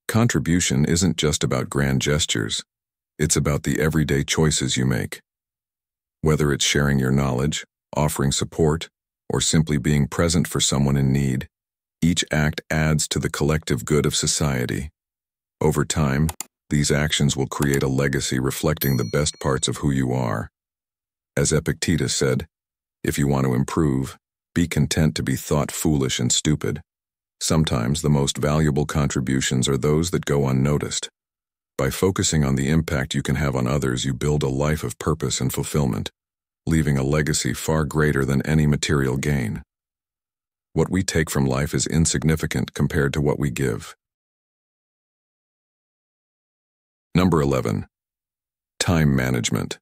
Contribution isn't just about grand gestures, it's about the everyday choices you make. Whether it's sharing your knowledge, offering support, or simply being present for someone in need, each act adds to the collective good of society. Over time, these actions will create a legacy reflecting the best parts of who you are. As Epictetus said, if you want to improve, be content to be thought foolish and stupid. Sometimes the most valuable contributions are those that go unnoticed. By focusing on the impact you can have on others, you build a life of purpose and fulfillment, leaving a legacy far greater than any material gain. What we take from life is insignificant compared to what we give. Number 11. Time management.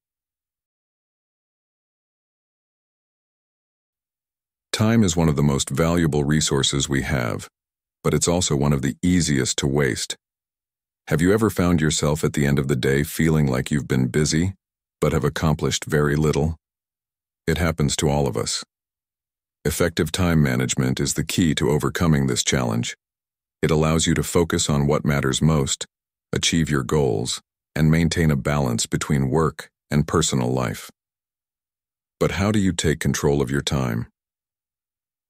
Time is one of the most valuable resources we have, but it's also one of the easiest to waste. Have you ever found yourself at the end of the day feeling like you've been busy, but have accomplished very little? It happens to all of us. Effective time management is the key to overcoming this challenge. It allows you to focus on what matters most, achieve your goals, and maintain a balance between work and personal life. But how do you take control of your time?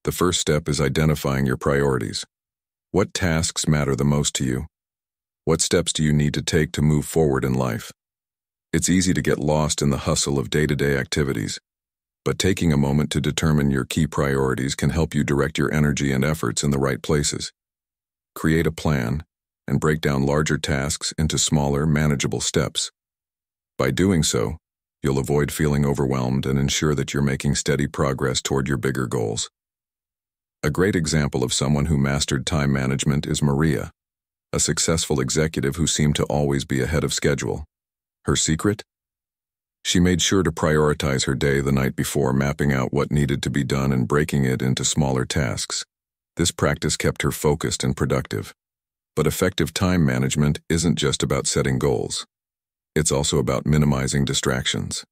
The first step is identifying your priorities. What tasks matter the most to you? What steps do you need to take to move forward in life? It's easy to get lost in the hustle of day-to-day activities, but taking a moment to determine your key priorities can help you direct your energy and efforts in the right places. Create a plan and break down larger tasks into smaller, manageable steps. By doing so, you'll avoid feeling overwhelmed and ensure that you're making steady progress toward your bigger goals. A great example of someone who mastered time management is Maria, a successful executive who seemed to always be ahead of schedule. Her secret? She made sure to prioritize her day the night before, mapping out what needed to be done and breaking it into smaller tasks. This practice kept her focused and productive. But effective time management isn't just about setting goals. It's also about minimizing distractions.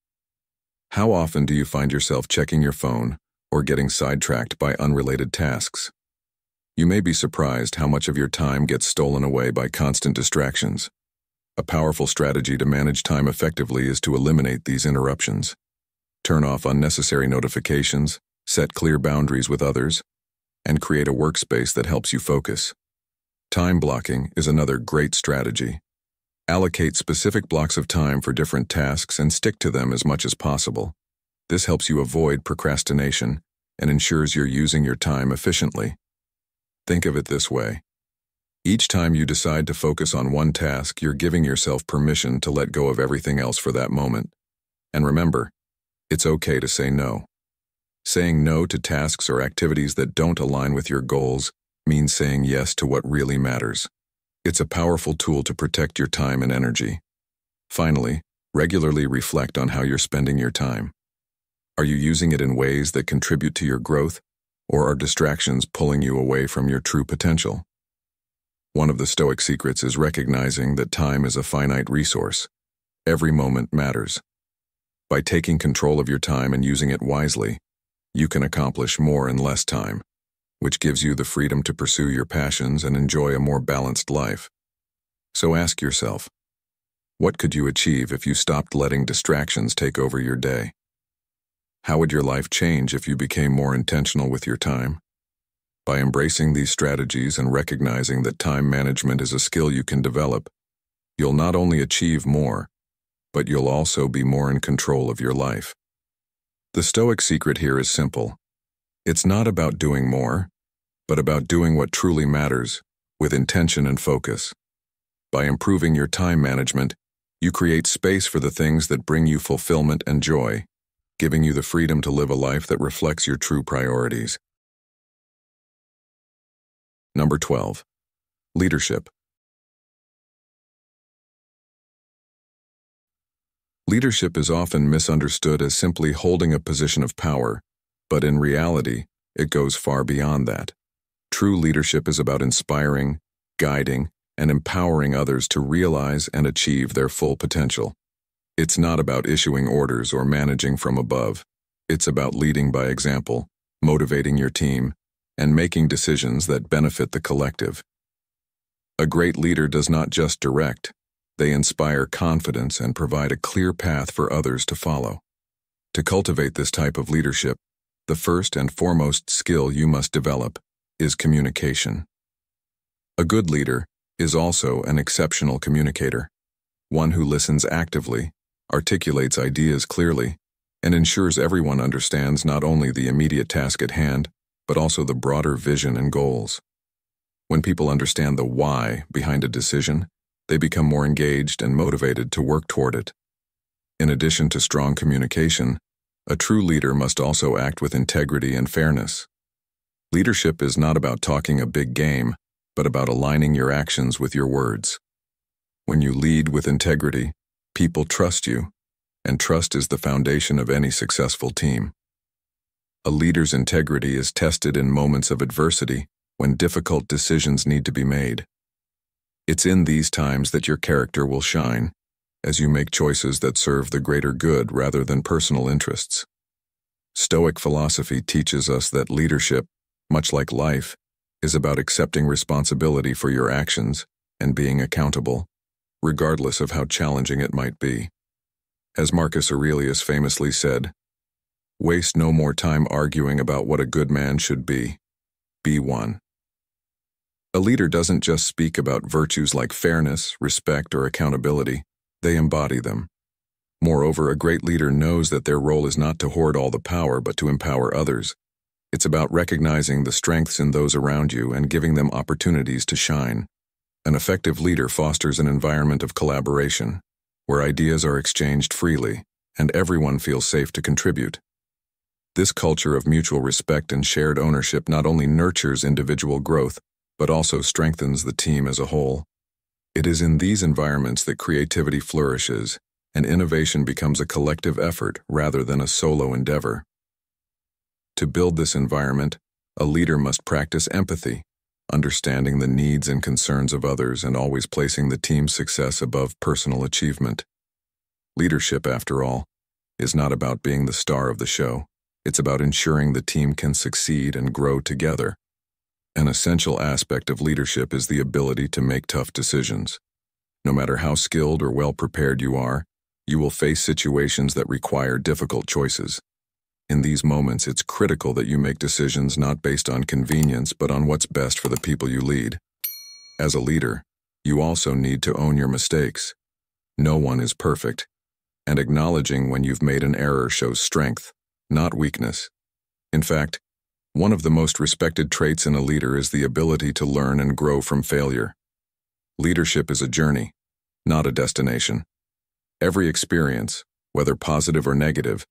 How often do you find yourself checking your phone or getting sidetracked by unrelated tasks? You may be surprised how much of your time gets stolen away by constant distractions. A powerful strategy to manage time effectively is to eliminate these interruptions. Turn off unnecessary notifications, set clear boundaries with others, and create a workspace that helps you focus. Time blocking is another great strategy. Allocate specific blocks of time for different tasks and stick to them as much as possible. This helps you avoid procrastination and ensures you're using your time efficiently. Think of it this way. Each time you decide to focus on one task, you're giving yourself permission to let go of everything else for that moment. And remember, it's okay to say no. Saying no to tasks or activities that don't align with your goals means saying yes to what really matters. It's a powerful tool to protect your time and energy. Finally, regularly reflect on how you're spending your time. Are you using it in ways that contribute to your growth, or are distractions pulling you away from your true potential? One of the Stoic secrets is recognizing that time is a finite resource. Every moment matters. By taking control of your time and using it wisely, you can accomplish more in less time, which gives you the freedom to pursue your passions and enjoy a more balanced life. So ask yourself, what could you achieve if you stopped letting distractions take over your day? How would your life change if you became more intentional with your time? By embracing these strategies and recognizing that time management is a skill you can develop, you'll not only achieve more, but you'll also be more in control of your life. The Stoic secret here is simple. It's not about doing more, but about doing what truly matters, with intention and focus. By improving your time management, you create space for the things that bring you fulfillment and joy, giving you the freedom to live a life that reflects your true priorities. Number 12. Leadership. Leadership is often misunderstood as simply holding a position of power, but in reality, it goes far beyond that. True leadership is about inspiring, guiding, and empowering others to realize and achieve their full potential. It's not about issuing orders or managing from above. It's about leading by example, motivating your team, and making decisions that benefit the collective. A great leader does not just direct, they inspire confidence and provide a clear path for others to follow. To cultivate this type of leadership, the first and foremost skill you must develop is communication. A good leader is also an exceptional communicator, one who listens actively, articulates ideas clearly, and ensures everyone understands not only the immediate task at hand, but also the broader vision and goals. When people understand the why behind a decision, they become more engaged and motivated to work toward it. In addition to strong communication, a true leader must also act with integrity and fairness. Leadership is not about talking a big game, but about aligning your actions with your words. When you lead with integrity, people trust you, and trust is the foundation of any successful team. A leader's integrity is tested in moments of adversity when difficult decisions need to be made. It's in these times that your character will shine, as you make choices that serve the greater good rather than personal interests. Stoic philosophy teaches us that leadership, much like life, is about accepting responsibility for your actions and being accountable, regardless of how challenging it might be. As Marcus Aurelius famously said, "Waste no more time arguing about what a good man should be. Be one." A leader doesn't just speak about virtues like fairness, respect, or accountability, they embody them. Moreover, a great leader knows that their role is not to hoard all the power but to empower others. It's about recognizing the strengths in those around you and giving them opportunities to shine. An effective leader fosters an environment of collaboration, where ideas are exchanged freely and everyone feels safe to contribute. This culture of mutual respect and shared ownership not only nurtures individual growth, but also strengthens the team as a whole. It is in these environments that creativity flourishes and innovation becomes a collective effort rather than a solo endeavor. To build this environment, a leader must practice empathy, understanding the needs and concerns of others and always placing the team's success above personal achievement. Leadership, after all, is not about being the star of the show. It's about ensuring the team can succeed and grow together. An essential aspect of leadership is the ability to make tough decisions. No matter how skilled or well-prepared you are, you will face situations that require difficult choices. In these moments, it's critical that you make decisions not based on convenience but on what's best for the people you lead. As a leader, you also need to own your mistakes. No one is perfect, and acknowledging when you've made an error shows strength, not weakness. In fact, one of the most respected traits in a leader is the ability to learn and grow from failure. Leadership is a journey, not a destination. Every experience, whether positive or negative,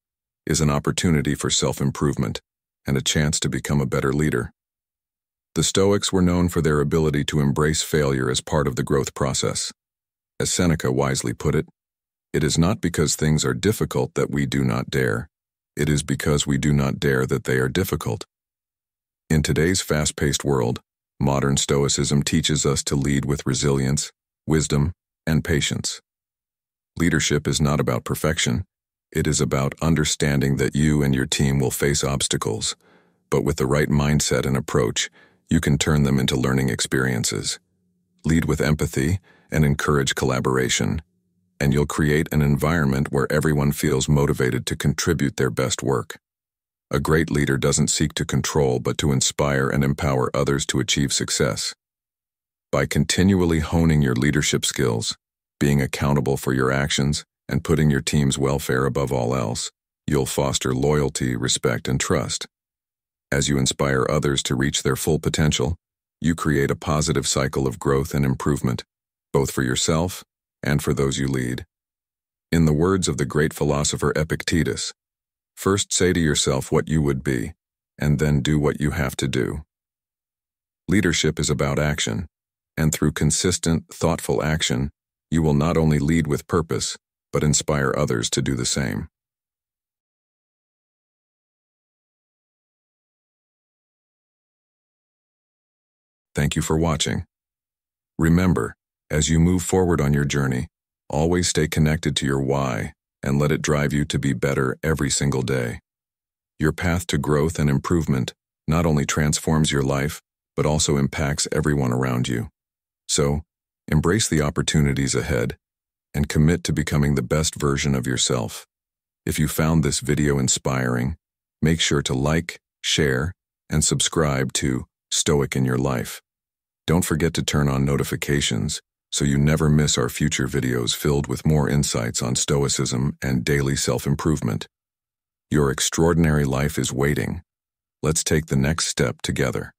is an opportunity for self-improvement and a chance to become a better leader. The Stoics were known for their ability to embrace failure as part of the growth process. As Seneca wisely put it, "It is not because things are difficult that we do not dare. It is because we do not dare that they are difficult." In today's fast-paced world, modern Stoicism teaches us to lead with resilience, wisdom, and patience. Leadership is not about perfection. It is about understanding that you and your team will face obstacles, but with the right mindset and approach, you can turn them into learning experiences. Lead with empathy and encourage collaboration, and you'll create an environment where everyone feels motivated to contribute their best work. A great leader doesn't seek to control but to inspire and empower others to achieve success. By continually honing your leadership skills, being accountable for your actions, and putting your team's welfare above all else, you'll foster loyalty, respect, and trust. As you inspire others to reach their full potential, you create a positive cycle of growth and improvement, both for yourself and for those you lead. In the words of the great philosopher Epictetus, "First say to yourself what you would be, and then do what you have to do." Leadership is about action, and through consistent, thoughtful action, you will not only lead with purpose, but inspire others to do the same. Thank you for watching. Remember, as you move forward on your journey, always stay connected to your why and let it drive you to be better every single day. Your path to growth and improvement not only transforms your life, but also impacts everyone around you. So, embrace the opportunities ahead and commit to becoming the best version of yourself. If you found this video inspiring, make sure to like, share, and subscribe to Stoic in Your Life. Don't forget to turn on notifications so you never miss our future videos filled with more insights on Stoicism and daily self-improvement. Your extraordinary life is waiting. Let's take the next step together.